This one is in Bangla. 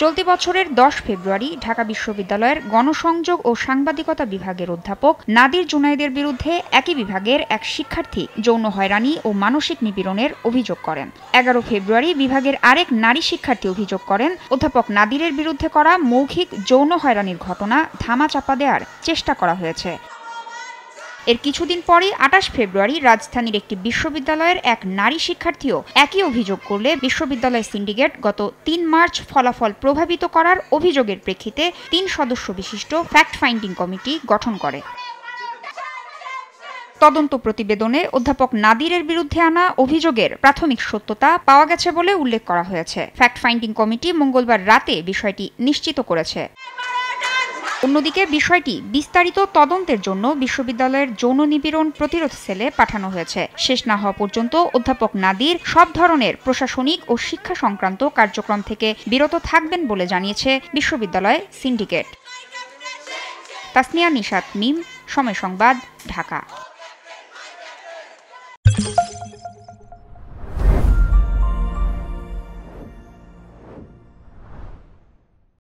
চলতি বছরের 10 ফেব্রুয়ারি ঢাকা বিশ্ববিদ্যালয়ের গণসংযোগ ও সাংবাদিকতা বিভাগের অধ্যাপক নাদির জুনায়েদের বিরুদ্ধে একই বিভাগের এক শিক্ষার্থী যৌন হয়রানি ও মানসিক নিপীড়নের অভিযোগ করেন। 11 ফেব্রুয়ারি বিভাগের আরেক নারী শিক্ষার্থী অভিযোগ করেন অধ্যাপক নাদিরের বিরুদ্ধে করা মৌখিক যৌন হয়রানির ঘটনা ধামাচাপা দেওয়ার চেষ্টা করা হয়েছে। এর কিছুদিন পরই 28 ফেব্রুয়ারি রাজধানীর একটি বিশ্ববিদ্যালয়ের এক নারী শিক্ষার্থীও একই অভিযোগ করলে বিশ্ববিদ্যালয় সিন্ডিকেট গত 3 মার্চ ফলাফল প্রভাবিত করার অভিযোগের প্রেক্ষিতে 3 সদস্য বিশিষ্ট ফ্যাক্ট ফাইন্ডিং কমিটি গঠন করে। তদন্ত প্রতিবেদনে অধ্যাপক নাদিরের বিরুদ্ধে আনা অভিযোগের প্রাথমিক সত্যতা পাওয়া গেছে বলে উল্লেখ করা হয়েছে। ফ্যাক্ট ফাইন্ডিং কমিটি মঙ্গলবার রাতে বিষয়টি নিশ্চিত করেছে। অন্যদিকে বিষয়টি বিস্তারিত তদন্তের জন্য বিশ্ববিদ্যালয়ের যৌন নিপীড়ন প্রতিরোধ সেলে পাঠানো হয়েছে। শেষ না হওয়া পর্যন্ত অধ্যাপক নাদির সব ধরনের প্রশাসনিক ও শিক্ষা সংক্রান্ত কার্যক্রম থেকে বিরত থাকবেন বলে জানিয়েছে বিশ্ববিদ্যালয় সিন্ডিকেট। তাসনিয়া নিশাত মিম, সময় সংবাদ, ঢাকা।